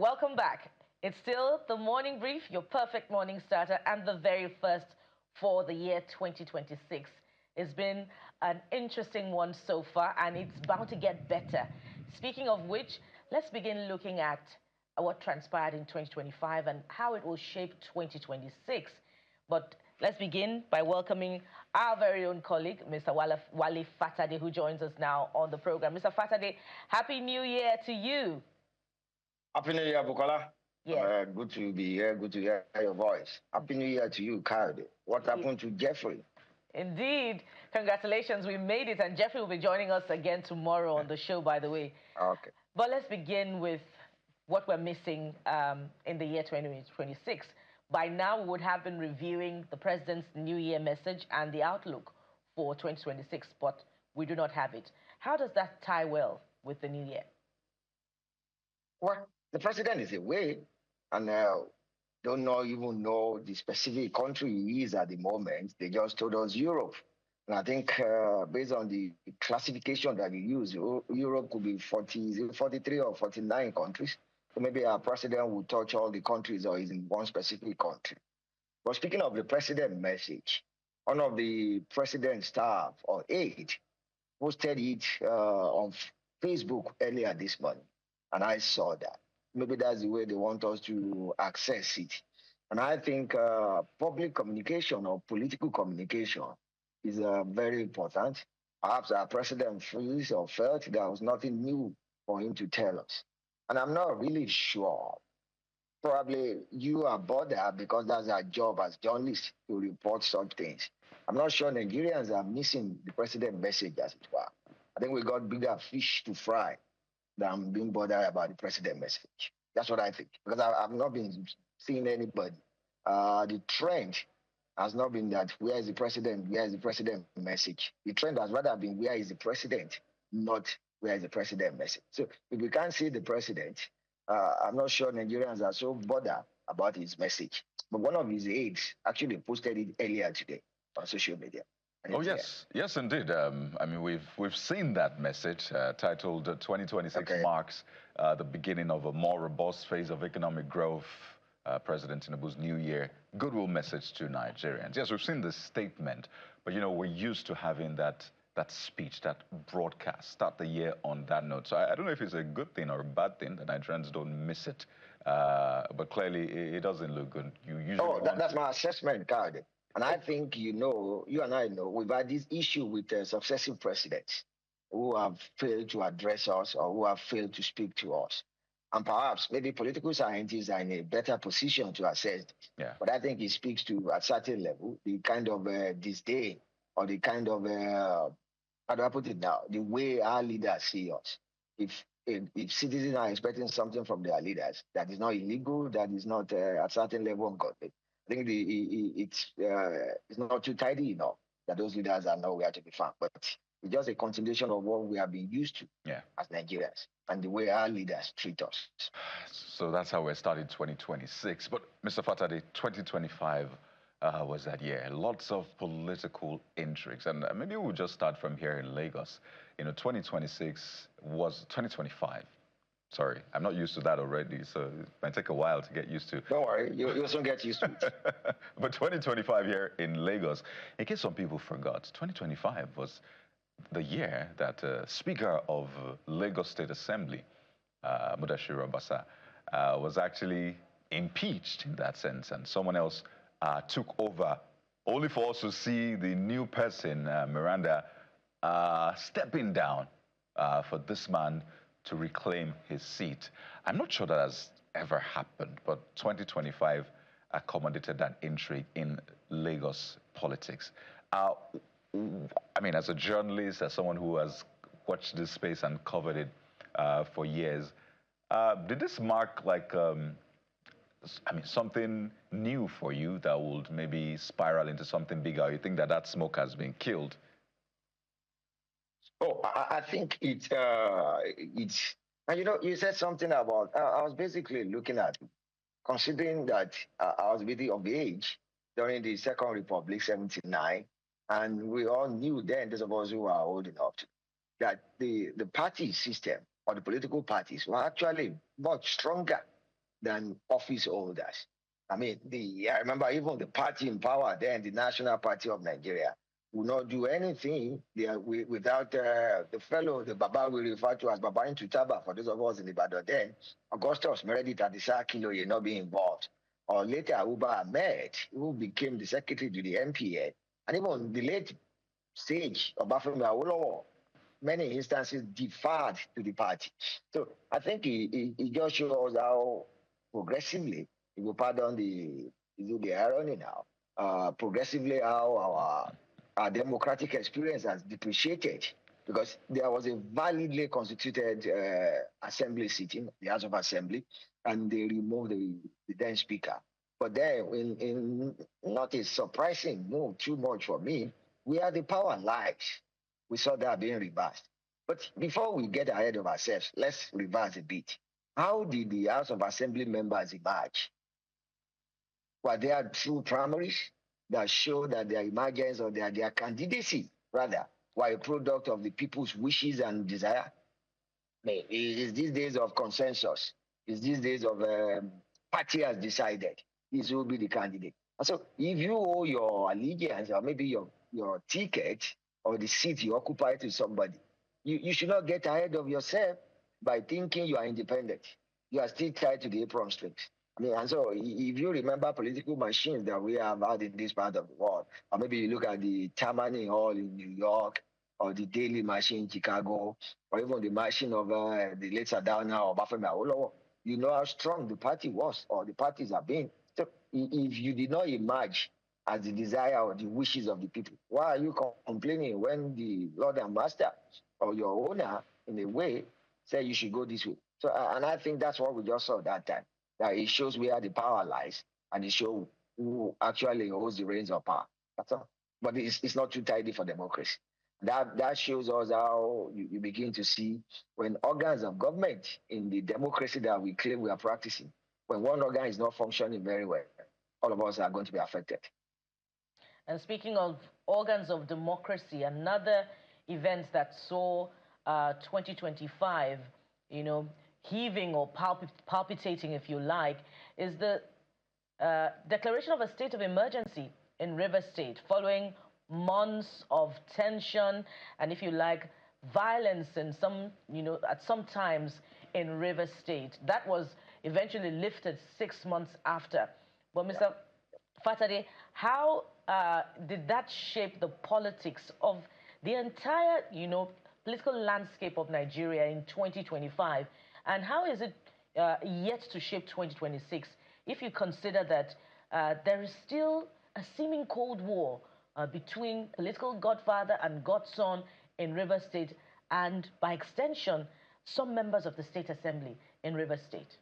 Welcome back. It's still the morning brief, your perfect morning starter, and the very first for the year 2026. It's been an interesting one so far, and it's bound to get better. Speaking of which, let's begin looking at what transpired in 2025 and how it will shape 2026. But let's begin by welcoming our very own colleague, Mr. Wale Fatade, who joins us now on the program. Mr. Fatade, Happy New Year to you. Happy New Year, Bukola. Yes. Good to be here. Good to hear your voice. Happy New Year to you, Kyle. What happened to Jeffrey? Indeed. Congratulations. We made it. And Jeffrey will be joining us again tomorrow on the show, by the way. Okay. But let's begin with what we're missing in the year 2026. By now, we would have been reviewing the president's New Year message and the outlook for 2026, but we do not have it. How does that tie well with the New Year? Well, the president is away and don't even know the specific country he is at the moment. They just told us Europe. And I think based on the classification that we use, Europe could be 43 or 49 countries. So maybe our president will touch all the countries or is in one specific country. But speaking of the president message, one of the president's staff or aide posted it on Facebook earlier this morning. And I saw that. Maybe that's the way they want us to access it. And I think public communication or political communication is very important. Perhaps our president feels or felt there was nothing new for him to tell us. And I'm not really sure. Probably you are bothered because that's our job as journalists to report such things. I'm not sure Nigerians are missing the president's message, as it were. I think we got bigger fish to fry than being bothered about the president message. That's what I think. Because I've not been seeing anybody. The trend has not been that where is the president message. The trend has rather been where is the president, not where is the president message. So if we can't see the president, I'm not sure Nigerians are so bothered about his message. But one of his aides actually posted it earlier today on social media. Oh, yes. Yes, indeed. I mean, we've seen that message titled 2026 marks the beginning of a more robust phase of economic growth, President Tinubu's New Year goodwill message to Nigerians. Yes, we've seen this statement, but, you know, we're used to having that speech, that broadcast, start the year on that note. So I don't know if it's a good thing or a bad thing that Nigerians don't miss it, but clearly it doesn't look good. You usually that's my assessment, Card. And I think, you know, you and I know, we've had this issue with successive presidents who have failed to address us or who have failed to speak to us. And perhaps maybe political scientists are in a better position to assess. Yeah. But I think it speaks to, at a certain level, the kind of disdain or the kind of, how do I put it now, the way our leaders see us. If citizens are expecting something from their leaders that is not illegal, that is not at a certain level ungodly, I think it's not too tidy enough that those leaders are nowhere to be found. But it's just a continuation of what we have been used to as Nigerians and the way our leaders treat us. So that's how we're starting 2026. But Mr. Fatade, 2025 was that year. Lots of political intrigues. And maybe we'll just start from here in Lagos. You know, 2026 was 2025. Sorry, I'm not used to that already, so it might take a while to get used to. Don't worry, you'll soon get used to it. But 2025 here in Lagos, in case some people forgot, 2025 was the year that Speaker of Lagos State Assembly, Mudashiru Obasa, was actually impeached in that sense, and someone else took over, only for us to see the new person, Miranda, stepping down for this man to reclaim his seat. I'm not sure that has ever happened, but 2025 accommodated that intrigue in Lagos politics. I mean, as a journalist, as someone who has watched this space and covered it for years, did this mark like, something new for you that would maybe spiral into something bigger? Or you think that that smoke has been killed? Oh, I think it's, and you know, you said something about, I was basically looking at, considering that I was really of age during the Second Republic, 79, and we all knew then, those of us who are old enough, that the party system or the political parties were actually much stronger than office holders. I mean, I remember even the party in power then, the National Party of Nigeria, will not do anything without the Baba we refer to as Baba in Tutaba, for those of us in Ibadan then, Augustus Meredith Adisa Kiloye not being involved. Or later, Uba Ahmed, who became the secretary to the MPA, and even the late stage of Bafemi Awolowo, many instances deferred to the party. So I think it just shows how progressively, if you pardon the irony now, progressively how our democratic experience has depreciated because there was a validly constituted assembly sitting, the House of Assembly, and they removed the then speaker. But then, in not a surprising move too much for me, where the power lies, we saw that being reversed. But before we get ahead of ourselves, let's reverse a bit. How did the House of Assembly members emerge? Were there true primaries that show that their emergence or their candidacy, rather, were a product of the people's wishes and desire? Is these days of consensus? Is these days of party has decided this will be the candidate? And so if you owe your allegiance or maybe your ticket or the seat you occupy to somebody, you should not get ahead of yourself by thinking you are independent. You are still tied to the apron strings. I mean, and so if you remember political machines that we have had in this part of the world, or maybe you look at the Tammany Hall in New York, or the Daily Machine in Chicago, or even the machine of the late Sardauna or Bafemi Awolowo, you know how strong the party was or the parties have been. So if you did not emerge as the desire or the wishes of the people, why are you complaining when the Lord and Master or your owner, in a way, said you should go this way? So, and I think that's what we just saw that time. That it shows where the power lies, and it shows who actually holds the reins of power. That's all. But it's not too tidy for democracy. That shows us how you begin to see when organs of government in the democracy that we claim we are practicing, when one organ is not functioning very well, all of us are going to be affected. And speaking of organs of democracy, another event that saw 2025, heaving or palpitating, if you like, is the declaration of a state of emergency in River State following months of tension and, if you like, violence in at some times in River State. That was eventually lifted 6 months after. But Mr. Fatade, how did that shape the politics of the entire, political landscape of Nigeria in 2025? And how is it yet to shape 2026 if you consider that there is still a seeming Cold War between political godfather and godson in River State and, by extension, some members of the State Assembly in River State?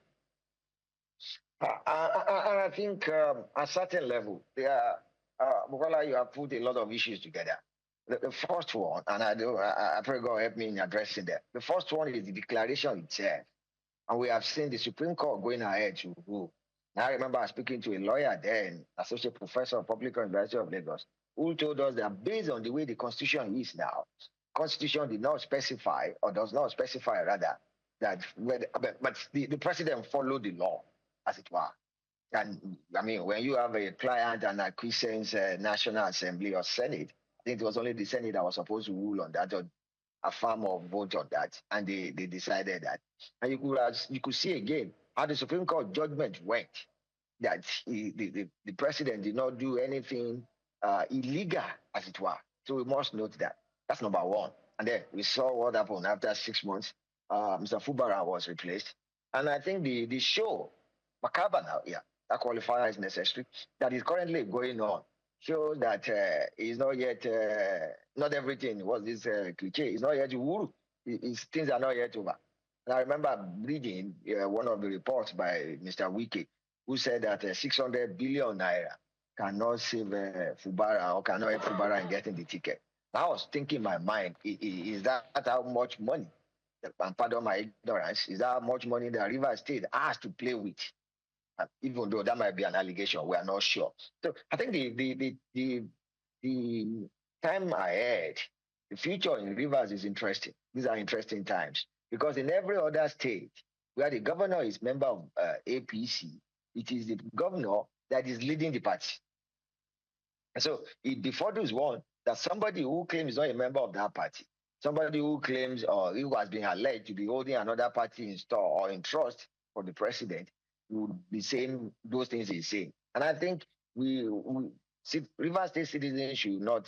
I think at a certain level, Mukola, you have put a lot of issues together. The first one, and I pray God help me in addressing that. The first one is the declaration itself. And we have seen the Supreme Court going ahead to rule. I remember speaking to a lawyer then, associate professor of public law University of Lagos, who told us that based on the way the Constitution is now, Constitution did not specify, or does not specify rather, that but the president followed the law, as it were. And I mean, when you have a client and a quiescence National Assembly or Senate, I think it was only the Senate that was supposed to rule on that or affirm or vote on that, and they decided that. And you could see again how the Supreme Court judgment went, that the president did not do anything illegal, as it were. So we must note that. That's number one. And then we saw what happened after 6 months. Mr. Fubara was replaced. And I think the show, macabre now, yeah, that qualifier is necessary, that is currently going on, shows that it's not yet, not everything was this cliche, it's not yet woo, things are not yet over. And I remember reading one of the reports by Mr. Wiki, who said that 600 billion naira cannot save Fubara or cannot help Fubara in getting the ticket. I was thinking in my mind, is that how much money, and pardon my ignorance, is that how much money the River State has to play with? Even though that might be an allegation, we are not sure. So I think the time ahead, the future in rivers is interesting. These are interesting times because in every other state, where the governor is member of APC, it is the governor that is leading the party. And so it befuddles one that somebody who claims not a member of that party, somebody who claims or who has been alleged to be holding another party in store or in trust for the president, would be saying those things he's saying. And I think we see, Rivers State citizens should not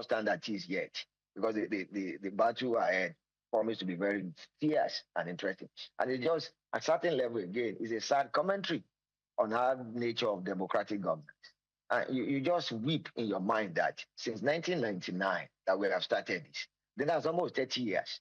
stand at ease yet, because the battle ahead promise to be very fierce and interesting. And it just, at certain level, again, is a sad commentary on our nature of democratic governance. You just weep in your mind that since 1999 that we have started this, then that's almost 30 years.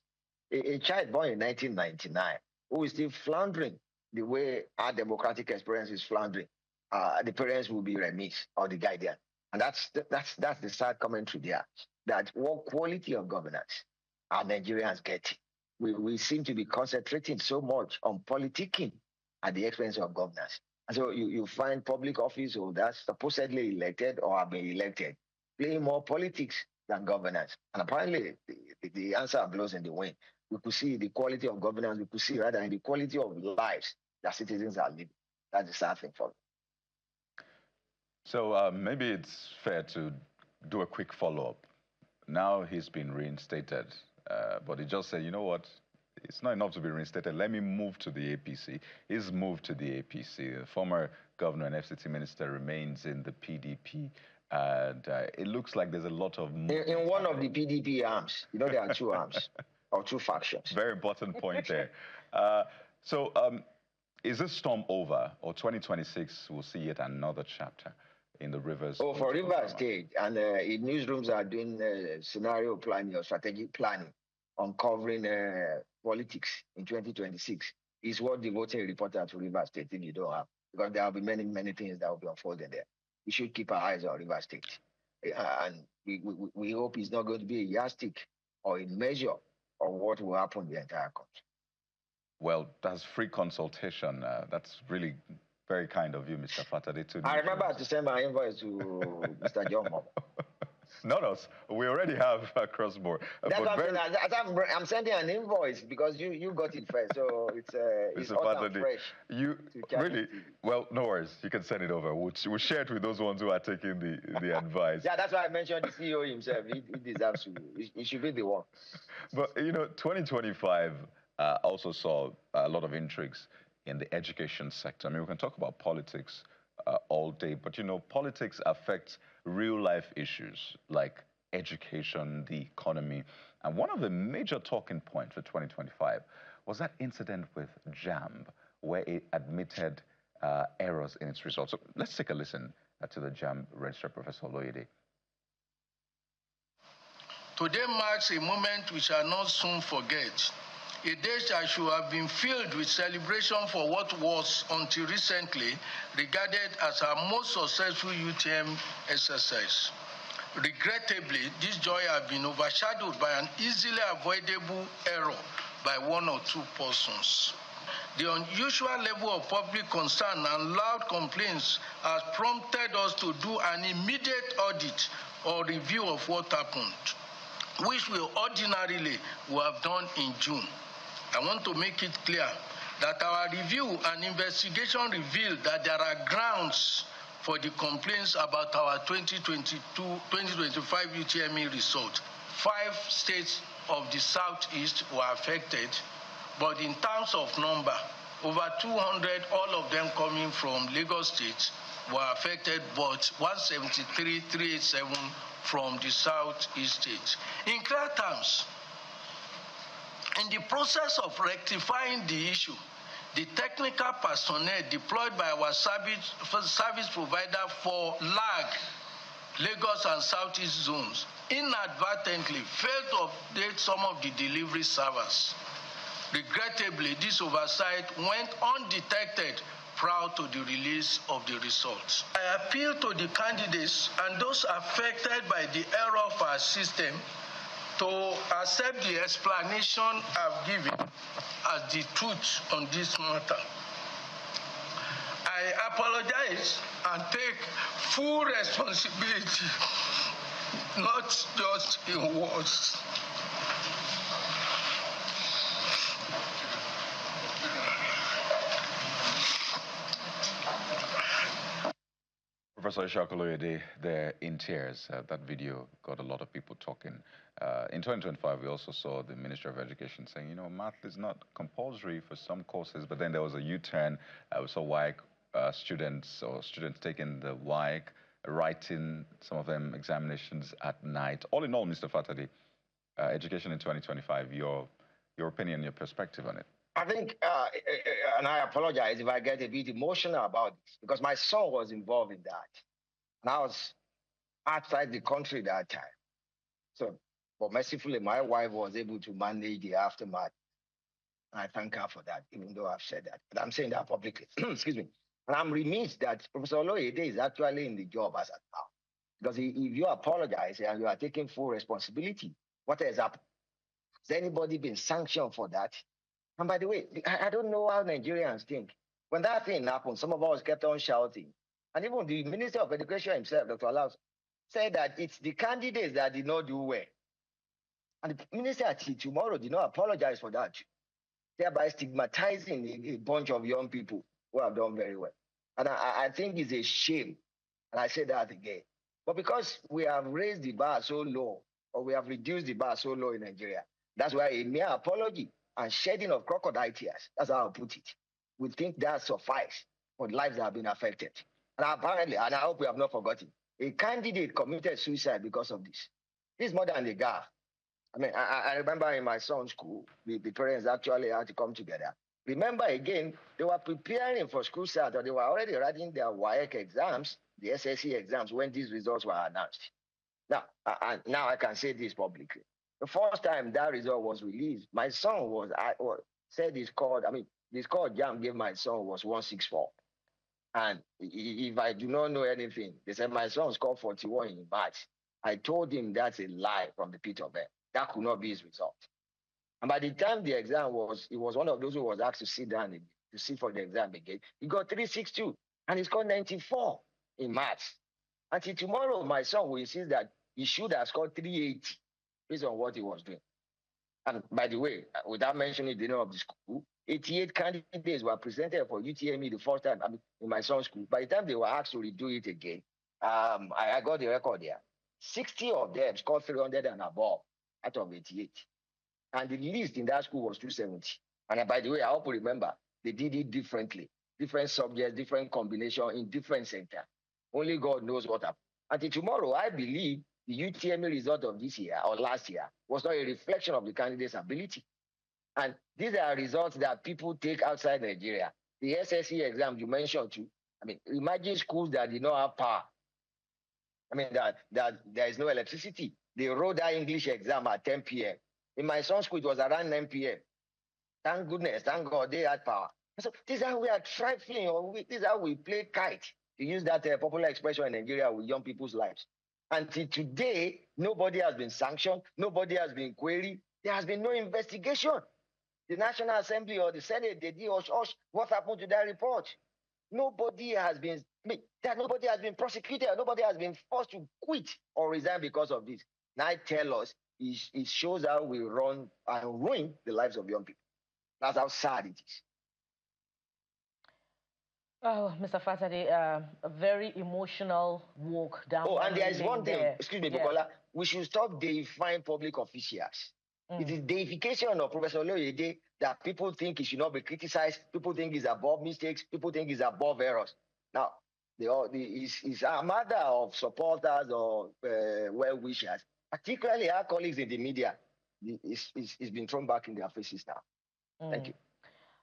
A child born in 1999 who is still floundering the way our democratic experience is floundering, the parents will be remiss or the guardian. And that's the sad commentary there, that what quality of governance are Nigerians getting? We seem to be concentrating so much on politicking at the expense of governance. And so you find public office holders supposedly elected or have been elected playing more politics than governance. And apparently the answer blows in the wind. We could see the quality of governance, we could see rather in the quality of lives that citizens are living. That's the sad thing for me. So maybe it's fair to do a quick follow-up. Now he's been reinstated, but he just said, you know what? It's not enough to be reinstated. Let me move to the APC. He's moved to the APC. The former governor and FCT minister remains in the PDP. And it looks like there's a lot of... In one of the PDP arms. You know, there are two arms or two factions. Very important point there. Is this storm over, or 2026 we'll see yet another chapter in the Rivers? Oh, for Rivers State, and newsrooms are doing scenario planning or strategic planning on covering politics in 2026. Is what the voting reporter to Rivers State if you don't have, because there will be many, many things that will be unfolding there. We should keep our eyes on Rivers State. And we hope it's not going to be a yardstick or a measure of what will happen in the entire country. Well, that's free consultation. That's really very kind of you, Mr. Fatade. I remember to send my invoice to Mr. John Mob. Not us. We already have cross-board. That's what I'm sending an invoice because you got it first, so it's hot and fresh. You really? Well, no worries. You can send it over. We'll share it with those ones who are taking the advice. Yeah, that's why I mentioned the CEO himself. He deserves to. He should be the one. But you know, 2025 also saw a lot of intrigues in the education sector. I mean, we can talk about politics all day, but you know, politics affects real-life issues like education, the economy. And one of the major talking points for 2025 was that incident with JAMB, where it admitted errors in its results. So let's take a listen to the JAMB registrar, Professor Loyede. Today marks a moment we shall not soon forget. A day that should have been filled with celebration for what was, until recently, regarded as our most successful UTM exercise. Regrettably, this joy has been overshadowed by an easily avoidable error by one or two persons. The unusual level of public concern and loud complaints has prompted us to do an immediate audit or review of what happened, which we ordinarily would have done in June. I want to make it clear that our review and investigation revealed that there are grounds for the complaints about our 2025 UTME result. 5 states of the Southeast were affected, but in terms of number, over 200, all of them coming from Lagos State, were affected, but 173,387 from the Southeast states. In clear terms, in the process of rectifying the issue, the technical personnel deployed by our service provider for LAG, Lagos and Southeast zones, inadvertently failed to update some of the delivery servers. Regrettably, this oversight went undetected prior to the release of the results. I appeal to the candidates and those affected by the error of our system to accept the explanation I've given as the truth on this matter. I apologize and take full responsibility, not just in words. Professor Ishakoloyede, they're in tears. That video got a lot of people talking. In 2025, we also saw the Ministry of Education saying, you know, math is not compulsory for some courses, but then there was a U-turn. We saw WAEC students taking the WAEC, writing some of them examinations at night. All in all, Mr. Fatadi, education in 2025, your opinion, your perspective on it. I think, and I apologize if I get a bit emotional about this, because my son was involved in that. And I was outside the country that time. So, but mercifully, my wife was able to manage the aftermath. And I thank her for that, even though I've said that. But I'm saying that publicly. Excuse me. And I'm remiss that Professor Oloyede is actually in the job as of now. Because if you apologize and you are taking full responsibility, what has happened? Has anybody been sanctioned for that? And by the way, I don't know how Nigerians think. When that thing happened, some of us kept on shouting. And even the Minister of Education himself, Dr. Alaus, said that it's the candidates that did not do well. And the minister tomorrow did not apologize for that, thereby stigmatizing a bunch of young people who have done very well. And I think it's a shame. And I say that again. But because we have raised the bar so low, or we have reduced the bar so low in Nigeria, that's why a mere apology and shedding of crocodile tears, that's how I put it, we think that suffice for the lives that have been affected. And apparently, and I hope we have not forgotten, a candidate committed suicide because of this. This is more than a gaffe. I mean, I remember in my son's school, the parents actually had to come together. Remember again, they were preparing for school start, or they were already writing their WAEC exams, the SSC exams, when these results were announced. Now I can say this publicly. The first time that result was released, my son said his score, the score JAMB gave my son was 164. And if I do not know anything, they said my son scored 41 in March. I told him that's a lie from the pit of hell. That could not be his result. And by the time the exam was, he was one of those who was asked to sit down again, to sit for the exam again. He got 362 and he scored 94 in March. Until tomorrow, my son will insist that he should have scored 380 based on what he was doing. And by the way, without mentioning the name of the school, 88 candidates were presented for UTME the first time in my son's school. By the time they were asked to redo it again, I got the record there. 60 of them scored 300 and above out of 88. And the least in that school was 270. And by the way, I hope you remember, they did it differently. Different subjects, different combination in different centers. Only God knows what happened. Until tomorrow, I believe the UTME result of this year or last year was not a reflection of the candidate's ability. And these are results that people take outside Nigeria. The SSC exam you mentioned too. Imagine schools that did not have power. That there is no electricity. They wrote that English exam at 10 p.m. In my son's school, it was around 9 p.m. Thank goodness, thank God they had power. So this is how we are trifling, this is how we play kite, to use that popular expression in Nigeria with young people's lives. Until today, nobody has been sanctioned, nobody has been queried, there has been no investigation. The National Assembly or the Senate, they did what happened to that report? Nobody has been prosecuted, nobody has been forced to quit or resign because of this. Now tell us, it shows how we run and ruin the lives of young people. That's how sad it is. Oh, Mr. Fatadi, a very emotional walk down. Oh, and there is one thing, excuse me, yeah. Bukola, we should stop deifying public officials. It is deification of Professor Oloyede that people think he should not be criticized, people think he's above mistakes, people think he's above errors. Now, he's a matter of supporters or well-wishers, particularly our colleagues in the media. It's been thrown back in their faces now. Thank you.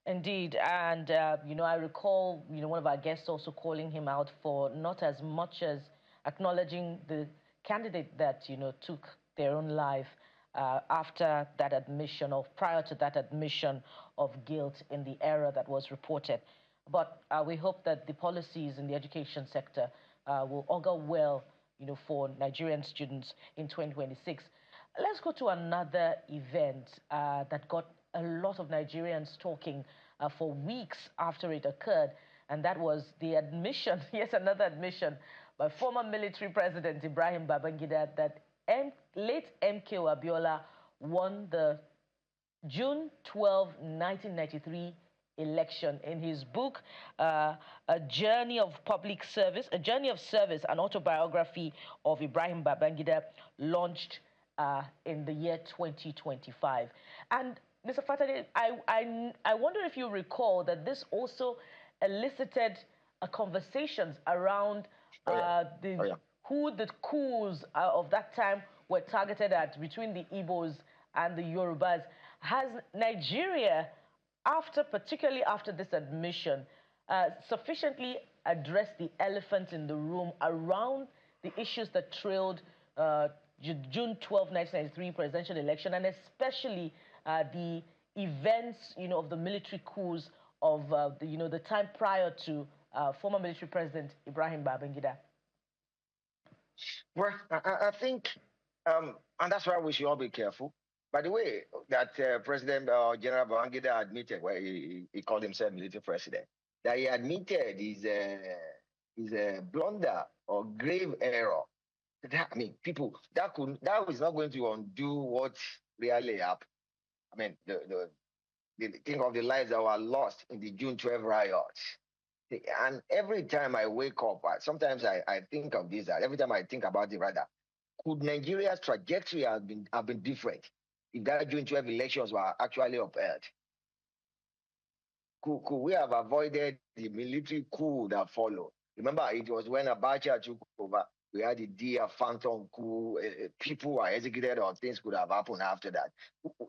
Indeed, and I recall one of our guests also calling him out for not as much as acknowledging the candidate that took their own life after that admission or prior to that admission of guilt in the error that was reported. But we hope that the policies in the education sector will augur well for Nigerian students in 2026. Let's go to another event that got a lot of Nigerians talking for weeks after it occurred, and that was the admission, yes, another admission by former military president Ibrahim Babangida that late MK Abiola won the June 12, 1993 election. In his book, A Journey of Public Service, A Journey of Service, an autobiography of Ibrahim Babangida, launched in the year 2025. And Mr. Fatade, I wonder if you recall that this also elicited conversations around who the coups of that time were targeted at between the Igbos and the Yorubas. Has Nigeria, particularly after this admission, sufficiently addressed the elephant in the room around the issues that trailed June 12, 1993 presidential election, and especially the events, of the military coups of the time prior to former military president Ibrahim Babangida? Well, I think, and that's why we should all be careful. By the way, that President General Babangida admitted, well, he called himself military president, that he admitted is a blunder or grave error. I mean, people, that is not going to undo what really happened. I mean, think of the lives that were lost in the June 12 riots. And every time I wake up, sometimes I think of this. Every time I think about it, rather, could Nigeria's trajectory have been different if that June 12 elections were actually upheld? Could we have avoided the military coup that followed? Remember, it was when Abacha took over. We had the Dia Phantom coup. People were executed, or things could have happened after that.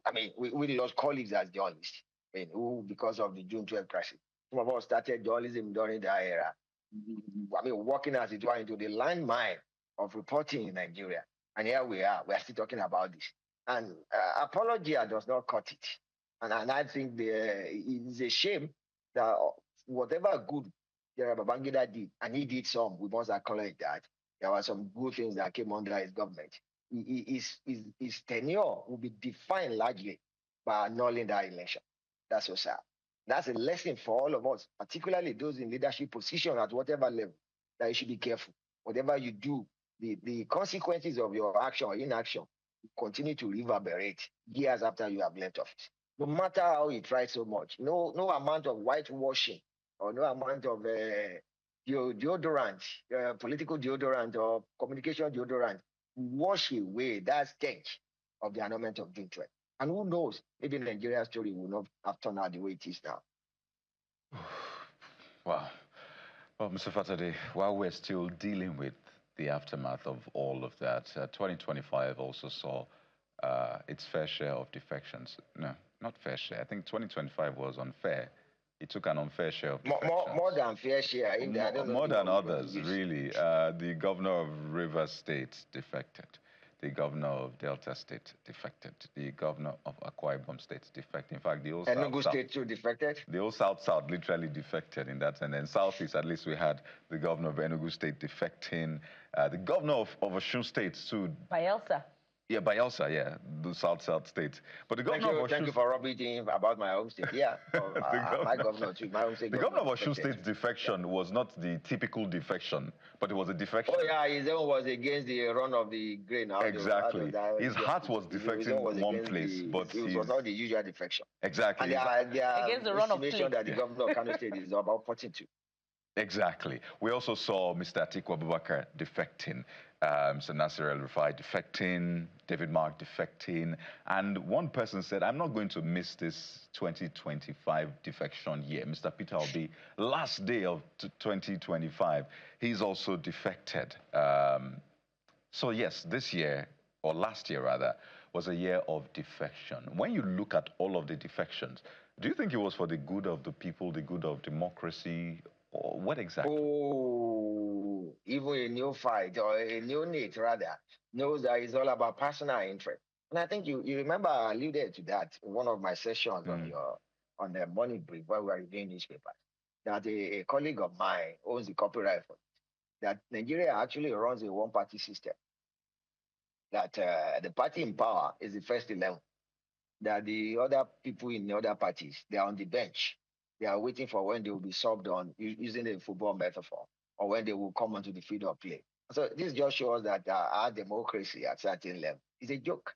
I mean, we lost colleagues as journalists. I mean, who, because of the June 12 crisis. Some of us started journalism during that era. I mean, walking as it were into the landmine of reporting in Nigeria. And here we are still talking about this. And apologia does not cut it. And I think it's a shame that whatever good Babangida did, and he did some, we must acknowledge that there were some good things that came under his government. His tenure will be defined largely by annulling that election. That's so sad. That's a lesson for all of us, particularly those in leadership position at whatever level, that you should be careful. Whatever you do, the consequences of your action or inaction continue to reverberate years after you have left office. No matter how you try so much, no amount of whitewashing or no amount of deodorant, political deodorant or communication deodorant wash away that stench of the annulment of June 12. And who knows, maybe Nigeria's story will not have turned out the way it is now. Wow. Well, Mr. Fatade, while we're still dealing with the aftermath of all of that, 2025 also saw its fair share of defections. No, not fair share. I think 2025 was unfair. It took an unfair share of defections. More than fair share. More than others, really. The governor of Rivers State defected. The governor of Delta State defected. The governor of Akpabio State defected. In fact, the whole Enugu State too defected. The whole South literally defected in that, and then Southeast, at least we had the governor of Enugu State defecting. The governor of Osun State too. Bayelsa. Yeah, Bayelsa, yeah, the South State. But the governor of Osun... Thank you for rubbing about my home state. Yeah, my governor too. My home state. The governor of Osun State's defection was not the typical defection, but it was a defection. Oh yeah, his own was against the run of the grain. Exactly. His heart was defecting in one place, but it was not the usual defection. Exactly. And against the run of estimation that the governor of Kano State is about 42. Exactly. We also saw Mr. Atiku Abubakar defecting, Mr. Nasir El-Rufai defecting, David Mark defecting, and one person said, I'm not going to miss this 2025 defection year. Mr. Peter Obi, last day of 2025, he's also defected. So yes, this year, or last year rather, was a year of defection. When you look at all of the defections, do you think it was for the good of the people, the good of democracy, or what exactly? Oh, even a new fight or a new need rather knows that it's all about personal interest. And I think you remember I alluded to that in one of my sessions on the morning brief where we were reviewing newspapers, that a colleague of mine owns the copyright for it, that Nigeria actually runs a one-party system, that the party in power is the first 11, that the other people in the other parties, they are on the bench. They are waiting for when they will be subbed on, using a football metaphor, or when they will come onto the field of play. So this just shows that our democracy at certain level is a joke.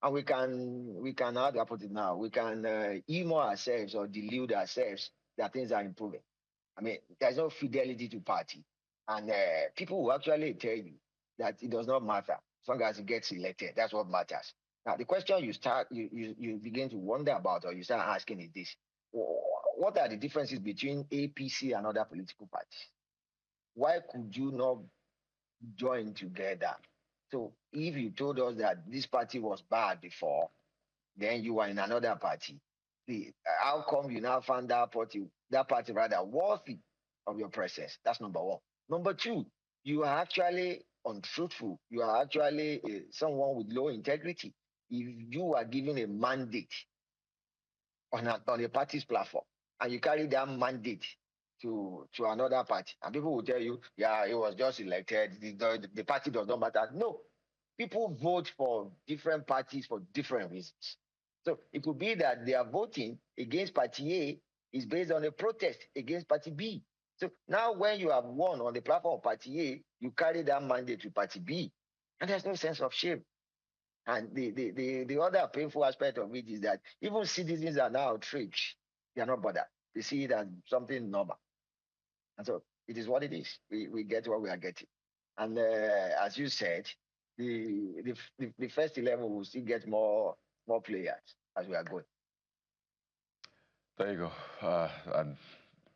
And we can, how do I put it now? We can emo ourselves or delude ourselves that things are improving. I mean, there's no fidelity to party. And people will actually tell you that it does not matter as long as it gets elected. That's what matters. Now, the question you begin to wonder about, or you start asking is this: what are the differences between APC and other political parties? Why could you not join together? So if you told us that this party was bad before, then you were in another party. How come you now found that party rather worthy of your presence? That's number one. Number two, you are actually untruthful. You are actually someone with low integrity. If you are given a mandate on a party's platform and you carry that mandate to another party, and people will tell you, yeah, it was just elected, the party does not matter. No, people vote for different parties for different reasons. So it could be that they are voting against party A is based on a protest against party B. So now when you have won on the platform of party A, you carry that mandate to party B. And there's no sense of shame. And the other painful aspect of it is that even citizens are now outraged. They are not bothered. They see it as something normal. And so it is what it is. We get what we are getting. And as you said, the first 11 will still get more players as we are going. There you go. And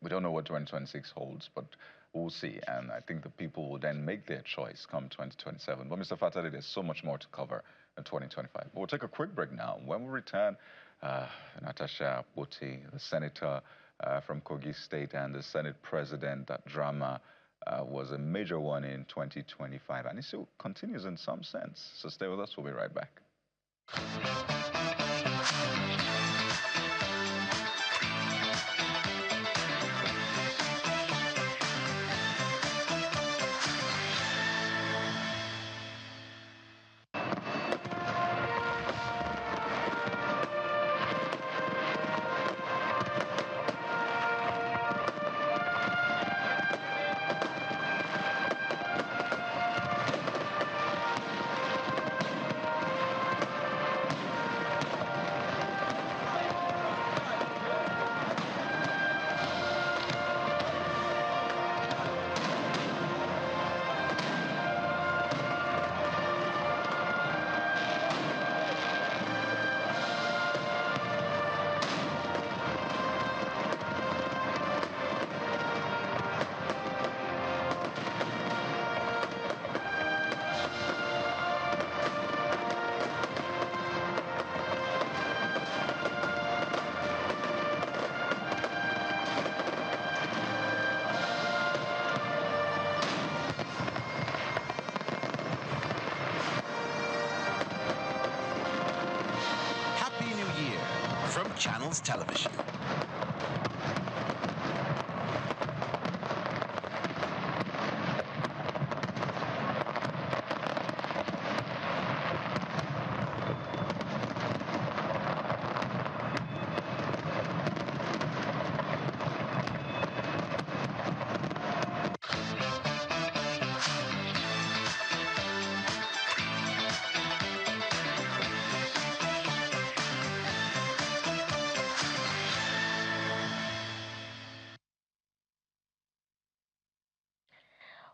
we don't know what 2026 holds, but we'll see. And I think the people will then make their choice come 2027. But Mr. Fatali, there's so much more to cover in 2025. We'll take a quick break now. When we return, Natasha Akpabio, the senator from Kogi State and the Senate president, that drama was a major one in 2025. And it still continues in some sense. So stay with us. We'll be right back. Channels Television.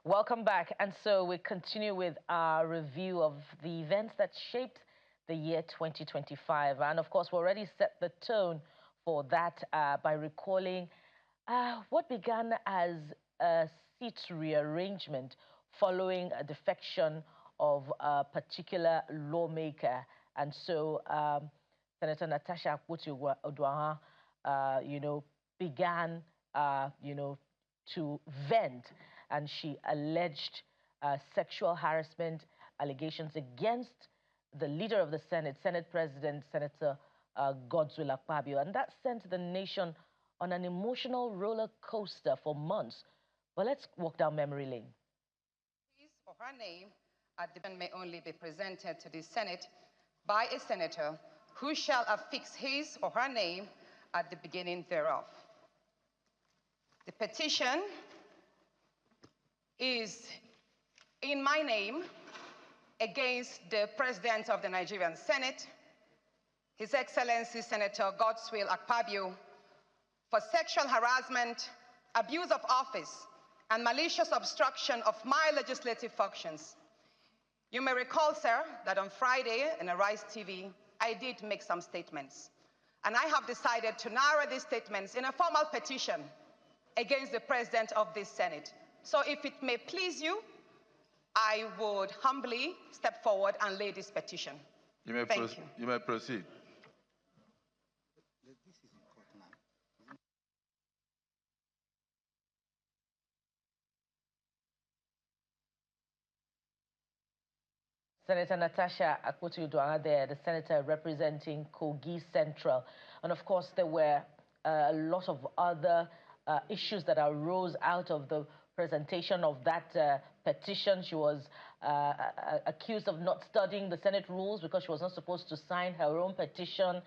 Welcome back. And so we continue with our review of the events that shaped the year 2025. And of course, we already set the tone for that by recalling what began as a seat rearrangement following a defection of a particular lawmaker. And so Senator Natasha Akpabio, began, to vent, and she alleged sexual harassment allegations against the leader of the Senate President, Senator Godswill Akpabio. And that sent the nation on an emotional roller coaster for months. But let's walk down memory lane. His or her name may only be presented to the Senate by a senator who shall affix his or her name at the beginning thereof. The petition is in my name against the President of the Nigerian Senate, His Excellency Senator Godswill Akpabio for sexual harassment, abuse of office, and malicious obstruction of my legislative functions. You may recall, sir, that on Friday in Arise TV, I did make some statements. And I have decided to narrow these statements in a formal petition against the President of this Senate. So if it may please you, I would humbly step forward and lay this petition. Thank you. You may proceed. Senator Natasha Akpabio there, the senator representing Kogi Central. And of course, there were a lot of other issues that arose out of the presentation of that petition. She was accused of not studying the Senate rules because she was not supposed to sign her own petition.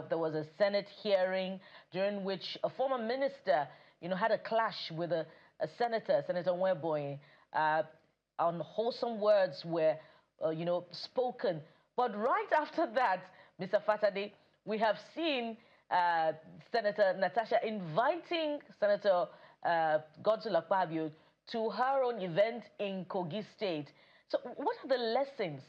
There was a Senate hearing during which a former minister, had a clash with a senator, Senator Nweboye. Unwholesome words were spoken. But right after that, Mr. Fatade, we have seen Senator Natasha inviting Senator Godswill Akpabio to her own event in Kogi State. So what are the lessons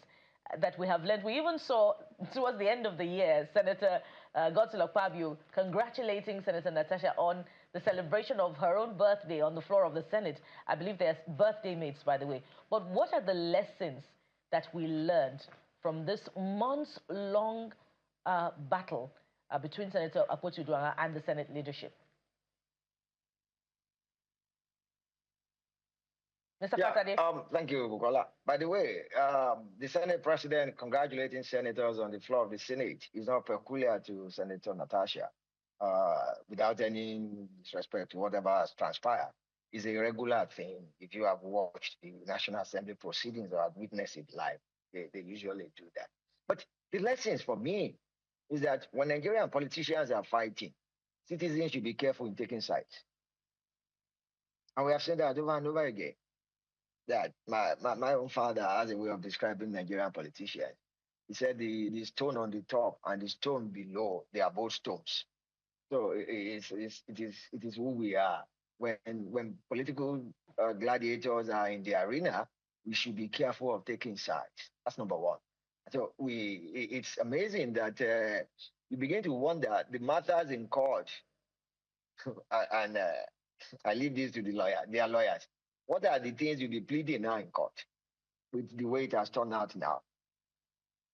that we have learned? We even saw towards the end of the year, Senator Godswill Akpabio congratulating Senator Natasha on the celebration of her own birthday on the floor of the Senate. I believe they're birthday mates, by the way. But what are the lessons that we learned from this months-long battle between Senator Akpabio and the Senate leadership? Mr. Fatade. Thank you, Bukola. By the way, the Senate President congratulating senators on the floor of the Senate is not peculiar to Senator Natasha. Without any disrespect to whatever has transpired, is a regular thing. If you have watched the National Assembly proceedings or have witnessed it live, they usually do that. But the lessons for me is that when Nigerian politicians are fighting, citizens should be careful in taking sides. And we have said that over and over again, that my own father has a way of describing Nigerian politicians. He said the stone on the top and the stone below, they are both stones. So it is who we are. When political gladiators are in the arena, we should be careful of taking sides. That's number one. So it's amazing that you begin to wonder the matters in court, and I leave this to their lawyers. What are the things you'll be pleading now in court with the way it has turned out now?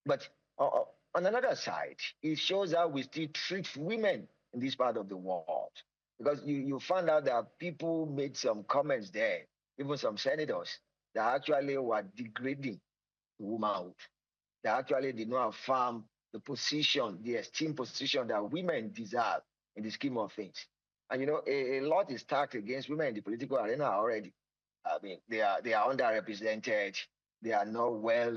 But on another side, it shows how we still treat women in this part of the world. Because you found out that people made some comments there, even some senators, that actually were degrading womanhood. They actually did not affirm the position, the esteemed position that women deserve in the scheme of things. And a lot is stacked against women in the political arena already. I mean, they are underrepresented, they are not well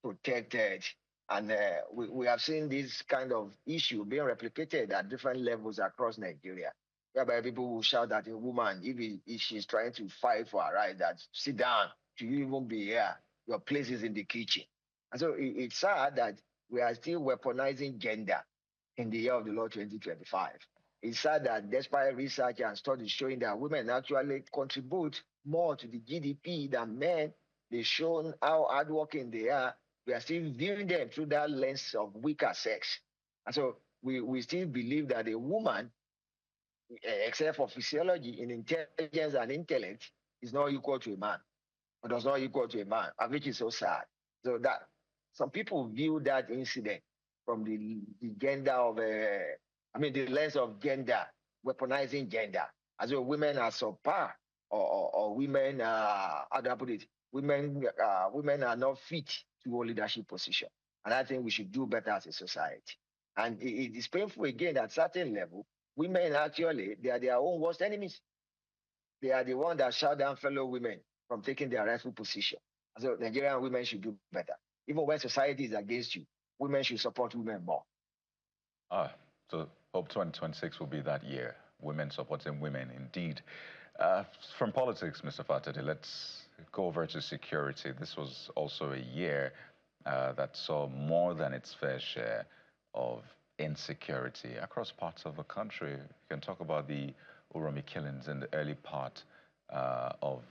protected, and we have seen this kind of issue being replicated at different levels across Nigeria, whereby people will shout at a woman if she's trying to fight for her right, that sit down, should you even be here? Your place is in the kitchen. And so it's sad that we are still weaponizing gender in the year of the Lord 2025. It's sad that despite research and studies showing that women actually contribute more to the GDP than men, they've shown how hardworking they are. We are still viewing them through that lens of weaker sex. And so we still believe that a woman, except for physiology, in intelligence and intellect, is not equal to a man, or does not equal to a man, which is so sad. So that some people view that incident from the gender of, the lens of gender, weaponizing gender, as though women are subpar, or women, how do I put it? Women are not fit to a leadership position. And I think we should do better as a society. And it is painful again at certain level, women actually, they are their own worst enemies. They are the ones that shut down fellow women from taking their rightful position. So Nigerian women should do better. Even when society is against you, women should support women more. So hope 2026 will be that year. Women supporting women, indeed. From politics, Mr. Fatade, let's go over to security. This was also a year that saw more than its fair share of insecurity across parts of the country. You can talk about the Uromi killings in the early part of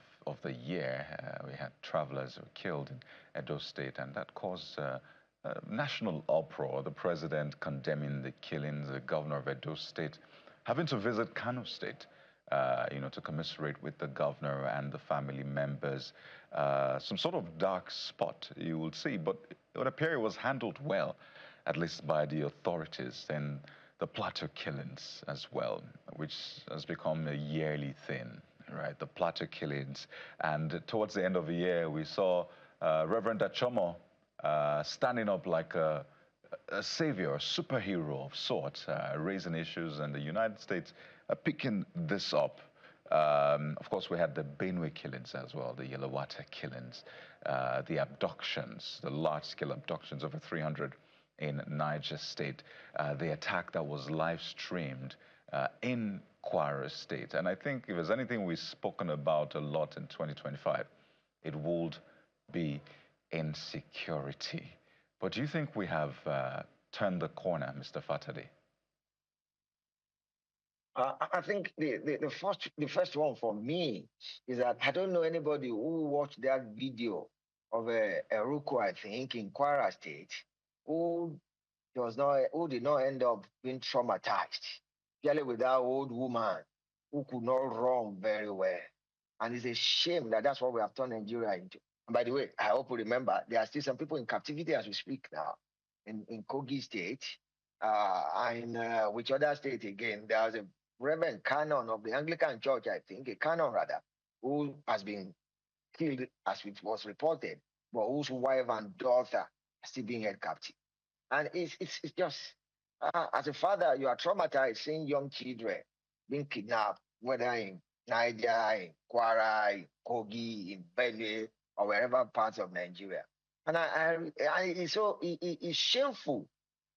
the year. We had travelers who were killed in Edo State, and that caused national uproar. The president condemning the killings, the governor of Edo State having to visit Kano State, to commiserate with the governor and the family members. Some sort of dark spot, you will see, but it would appear it was handled well, at least by the authorities. And the Plateau killings as well, which has become a yearly thing, right? The Plateau killings. And towards the end of the year, we saw Reverend Achomo standing up like a savior, a superhero of sorts, raising issues, and the United States picking this up. Of course, we had the Benue killings as well, the Yelawata killings, the abductions, the large-scale abductions, over 300 in Niger State, the attack that was live-streamed in Kwara State. And I think if there's anything we've spoken about a lot in 2025, it would be insecurity. But do you think we have turned the corner, Mr. Fatade? I think the first one for me is that I don't know anybody who watched that video of Eruku, I think, in Kwara State, who did not end up being traumatized, especially with that old woman who could not run very well. And it's a shame that that's what we have turned Nigeria into. And by the way, I hope you remember, there are still some people in captivity as we speak now in Kogi State, and which other state again? There was a Reverend Canon of the Anglican Church, I think, a canon rather, who has been killed as it was reported, but whose wife and daughter are still being held captive. And it's just, as a father, you are traumatized seeing young children being kidnapped, whether in Niger, in Kwara, in Kogi, in Benue, or wherever parts of Nigeria. And it's shameful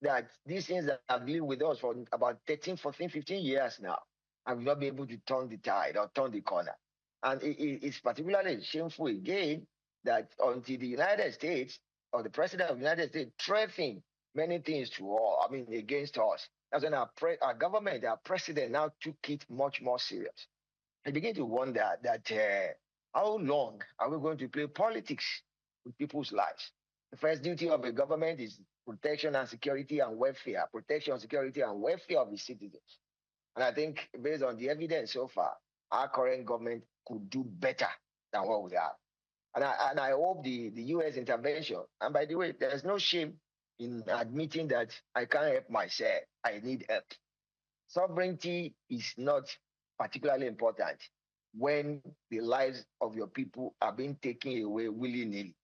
that these things that have been with us for about 13, 14, 15 years now, and we've not been able to turn the tide or turn the corner. And it's particularly shameful again that until the United States or the president of the United States threatening many things to all, against us, that's when our government, our president now took it much more serious. I begin to wonder that how long are we going to play politics with people's lives? The first duty of a government is protection and security and welfare, protection, security, and welfare of the citizens. And I think based on the evidence so far, our current government could do better than what we have. And I hope the U.S. intervention, and by the way, there's no shame in admitting that I can't help myself, I need help. Sovereignty is not particularly important when the lives of your people are being taken away willy-nilly.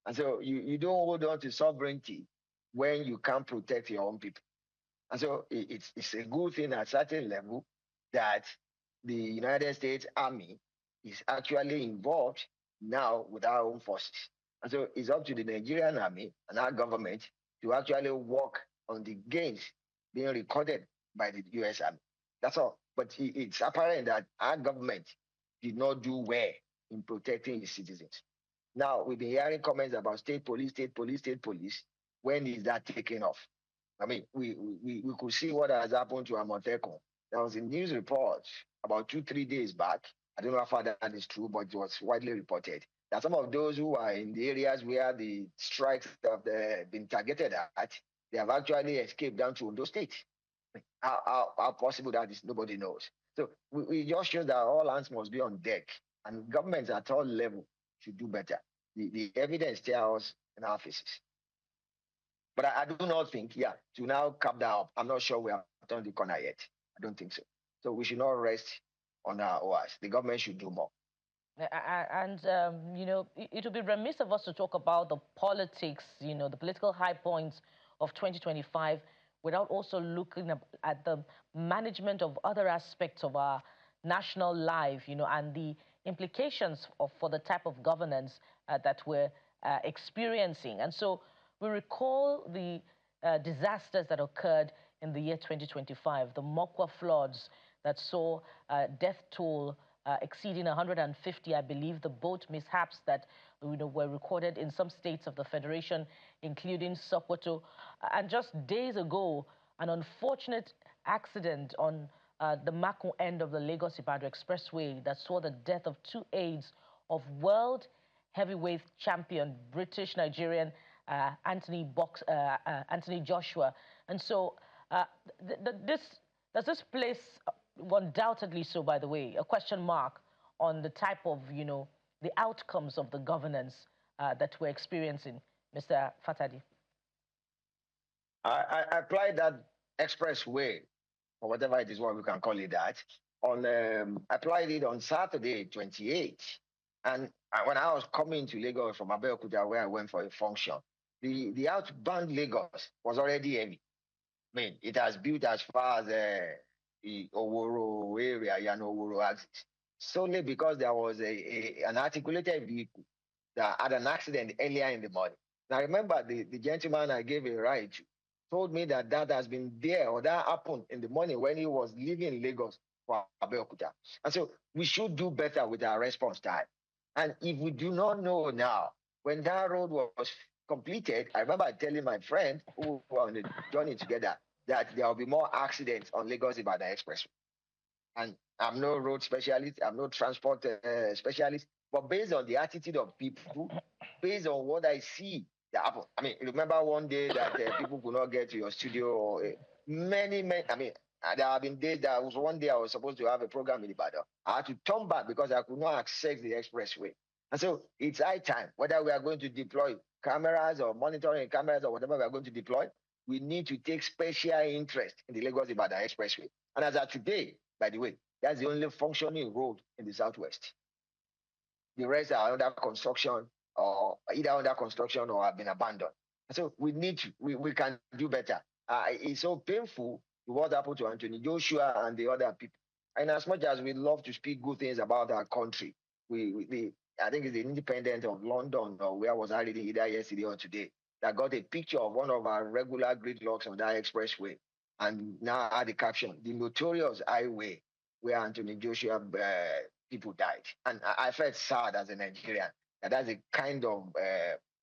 And so you don't hold on to sovereignty when you can't protect your own people. And so it's a good thing at a certain level that the United States Army is actually involved now with our own forces. And so it's up to the Nigerian Army and our government to actually work on the gains being recorded by the US Army. That's all. But it's apparent that our government did not do well in protecting its citizens. Now, we've been hearing comments about state police, state police, state police. When is that taking off? I mean, we could see what has happened to Amotekun. There was a news report about 2-3 days back. I don't know how far that is true, but it was widely reported that some of those who are in the areas where the strikes have been targeted at, they have actually escaped down to Ondo State. How possible that is, nobody knows. So we just show that all hands must be on deck, and governments at all levels should do better. The evidence tells in our faces. But I do not think, to now cap that up, I'm not sure we have turned the corner yet. I don't think so. So we should not rest on our oars. The government should do more. And, it would be remiss of us to talk about the politics, the political high points of 2025 without also looking at the management of other aspects of our national life, and the implications for the type of governance that we're experiencing. And so we recall the disasters that occurred in the year 2025, the Mokwa floods that saw death toll exceeding 150, I believe, the boat mishaps that were recorded in some states of the Federation, including Sokoto. And just days ago, an unfortunate accident on the Mako end of the Lagos-Ibadan Expressway that saw the death of 2 aides of world heavyweight champion, British-Nigerian Anthony Joshua. And so does this place, undoubtedly so, by the way, a question mark on the type of, the outcomes of the governance that we're experiencing, Mr. Fatadi? I applied that expressway, or whatever it is, what we can call it that, applied it on Saturday, 28th. And when I was coming to Lagos from Abeokuta, where I went for a function, the outbound Lagos was already heavy. I mean, it has built as far as the Oworo area, Oworo axis, solely because there was an articulated vehicle that had an accident earlier in the morning. Now, remember, the gentleman I gave a ride to told me that has been there, or that happened in the morning when he was leaving Lagos for Abeokuta. And so we should do better with our response time. And if we do not know now, when that road was completed, I remember telling my friend who were on the journey together that there will be more accidents on Lagos-Ibadan Expressway. And I'm no road specialist, I'm no transport specialist, but based on the attitude of people, based on what I see that happen. I mean, remember one day that people could not get to your studio, or many, I mean, there have been days that was one day I was supposed to have a program in Ibadan. I had to turn back because I could not access the expressway. And so it's high time, whether we are going to deploy cameras or monitoring cameras or whatever we are going to deploy, we need to take special interest in the Lagos-Ibadan Expressway. And as of today, by the way, that's the only functioning road in the Southwest. The rest are under construction, or either under construction or have been abandoned. So we need to, we can do better. It's so painful what happened to Anthony Joshua and the other people. And as much as we love to speak good things about our country, I think it's the Independent of London, or where was I reading either yesterday or today, that got a picture of one of our regular gridlocks on that expressway, and now had the caption, the notorious highway where Anthony Joshua people died. And I felt sad as a Nigerian that that's the kind of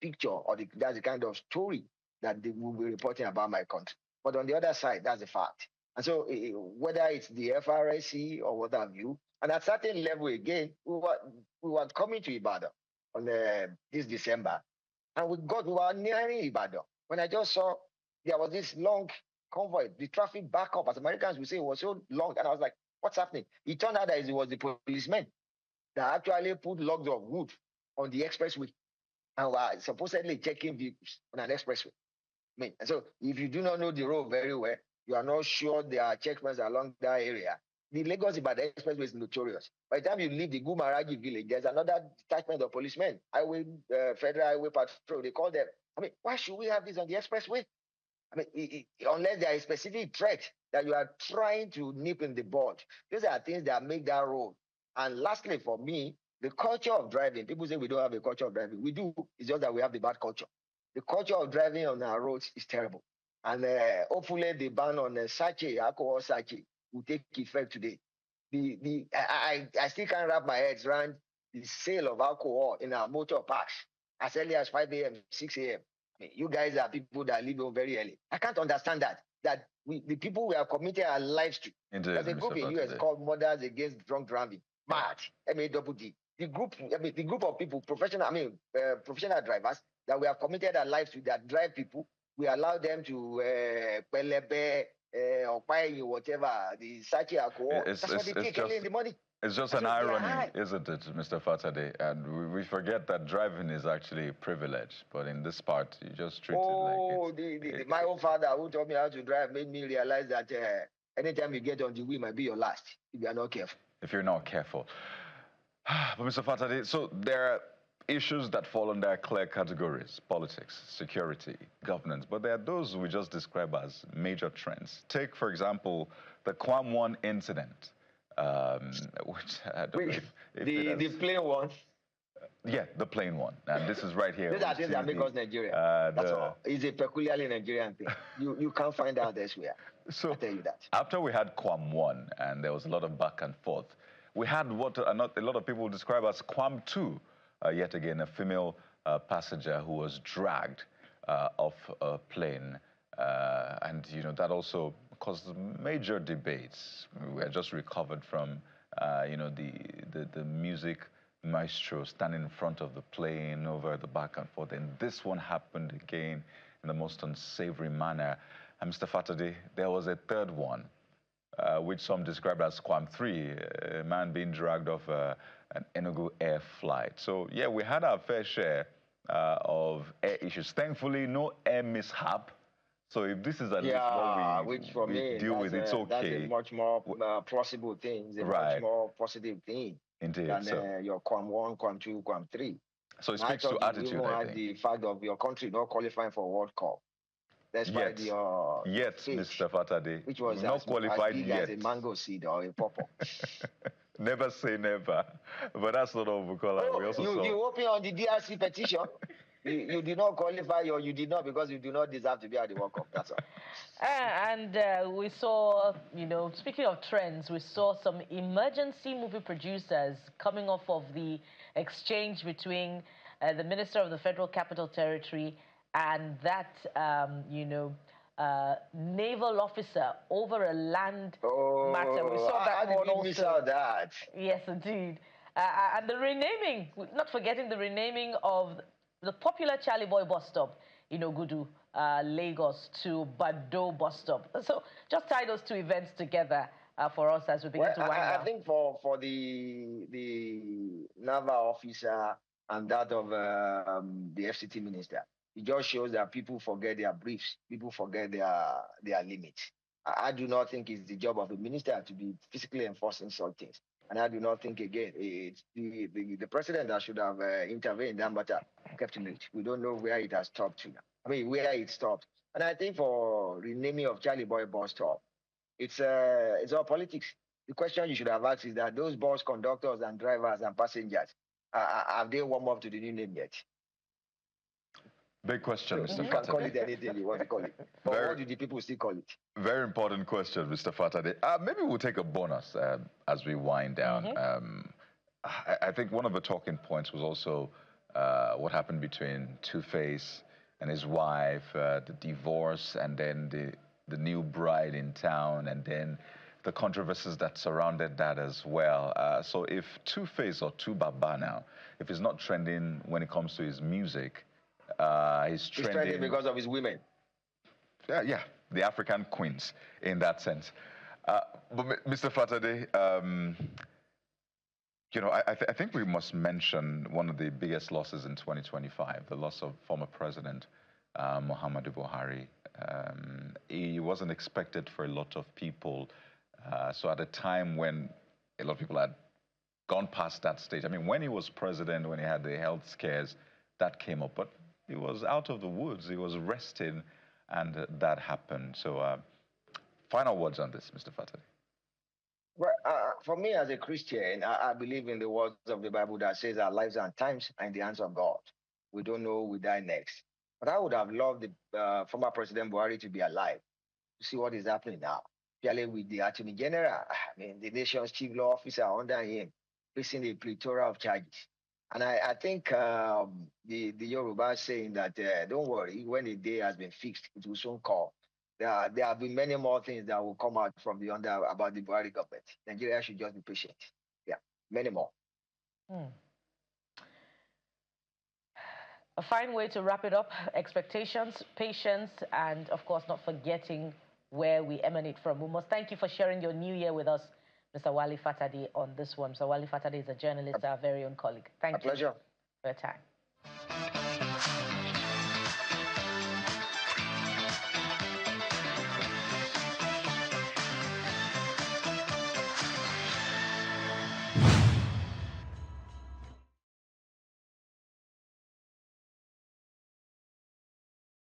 picture, or that's the kind of story that they will be reporting about my country. But on the other side, that's a fact. And so whether it's the FRSC or what have you, and at a certain level again, we were coming to Ibadan on this December, and we were nearing Ibadan when I just saw there was this long convoy, the traffic backup, as Americans would say, was so long, and I was like, what's happening? It turned out that it was the policemen that actually put logs of wood on the expressway and were supposedly checking vehicles on an expressway. I mean, and so if you do not know the road very well, you are not sure there are checkpoints along that area. The Lagos-Ibadan Expressway is notorious. By the time you leave the Gumaragi village, there's another detachment of policemen, Federal Highway Patrol, they call them. I mean, why should we have this on the expressway? I mean, unless there is a specific threat that you are trying to nip in the bud. These are things that make that road. And lastly, for me, the culture of driving. People say we don't have a culture of driving. We do. It's just that we have the bad culture. The culture of driving on our roads is terrible. And hopefully the ban on alcohol sachet, will take effect today. I still can't wrap my head around the sale of alcohol in our motor parks as early as 5 a.m., 6 a.m. I mean, you guys are people that leave home very early. I can't understand that the people we have committed our lives to. There's a group in US called Mothers Against Drunk Driving, MAD, MADD. The group of people, professional drivers that we have committed our lives to, that drive people, we allow them to or buying whatever, the sachet alcohol. That's what they take early in the morning. It's just an irony, isn't it, Mr. Fatade? And we forget that driving is actually a privilege, but in this part, you just treat it like my own father, who taught me how to drive, made me realize that anytime you get on the wheel, might be your last if you are not careful. If you're not careful. But Mr. Fatade, so there are issues that fall under clear categories: politics, security, governance, but there are those we just describe as major trends. Take, for example, the Kwam 1 incident, which I don't know if the plain one. Yeah, the plain one. And this is right here. These are things that make us Nigerian. That's all. It's a peculiarly Nigerian thing. You can't find out elsewhere. So I tell you that. After we had Kwam 1 and there was a lot of back and forth, we had what a lot of people describe as Quam 2, yet again, a female passenger who was dragged off a plane. And, you know, that also caused major debates. We had just recovered from, you know, the music maestro standing in front of the plane over the back and forth. And this one happened again in the most unsavory manner. And Mr. Fatade, there was a third one, which some described as Quam 3, a man being dragged off an Enugu air flight. So, yeah, we had our fair share of air issues. Thankfully, no air mishap. So if this is at least what we deal with, it's okay. That's a much more plausible thing. It's a much more positive thing. Indeed. Than your Quam 1, Quam 2, Quam 3. So it speaks to attitude, I think. The fact of your country not qualifying for World Cup. Despite your speech, Mr. Fatade, which was not qualified as big yet. as a mango seed or a pawpaw. Never say never. But that's not all, Bukola. Oh, we also you open on the DRC petition. You did not qualify, or you did not because you do not deserve to be at the World Cup. That's all. And we saw, you know, speaking of trends, we saw some emergency movie producers coming off of the exchange between the Minister of the Federal Capital Territory and that, you know, naval officer over a land matter. We saw that one also. Miss out that? Yes, indeed. And the renaming, not forgetting the renaming of the popular Charlie Boy bus stop in Ogudu, Lagos, to Bado bus stop. So just tie those two events together for us as we begin to wind down. I think for the naval officer and that of the FCT minister, it just shows that people forget their briefs, people forget their limits. I do not think it's the job of a minister to be physically enforcing such things. And I do not think, again, it's the president that should have intervened in that matter, kept it. We don't know where it has stopped to now. I mean, where it stopped. And I think for renaming of Charlie Boy bus stop, it's all politics. The question you should have asked is that those bus conductors and drivers and passengers, have they warmed up to the new name yet? Big question, Mr. Fatade. You can call it anything you want to call it. But what do the people still call it? Very important question, Mr. Fatade. Maybe we'll take a bonus as we wind down. I think one of the talking points was also what happened between Two-Face and his wife, the divorce, and then the new bride in town, and then the controversies that surrounded that as well. So if Two-Face or Two-Baba now, if he's not trending when it comes to his music, he's trending because of his women. Yeah, the African queens in that sense. But Mr. Fatade, you know, I think we must mention one of the biggest losses in 2025, the loss of former President Muhammadu Buhari. He wasn't expected for a lot of people. So at a time when a lot of people had gone past that stage, I mean, when he was president, when he had the health scares, that came up. But he was out of the woods. He was resting, and that happened. So final words on this, Mr. Fatade. Well, for me as a Christian, I believe in the words of the Bible that says our lives and times are in the hands of God. We don't know who will die next. But I would have loved the former President Buhari to be alive, to see what is happening now, especially with the Attorney General, I mean, the nation's chief law officer under him, facing a plethora of charges. And I think the Yoruba saying that, don't worry, when the day has been fixed, it will soon come. There have been many more things that will come out from the under about the Buhari government. Nigeria should just be patient. Yeah, many more. A fine way to wrap it up. Expectations, patience, and of course not forgetting where we emanate from. We must thank you for sharing your new year with us, Mr. Wali Fatade, on this one. Mr. Wali Fatade is a journalist, our very own colleague. Thank you. A pleasure. For your time.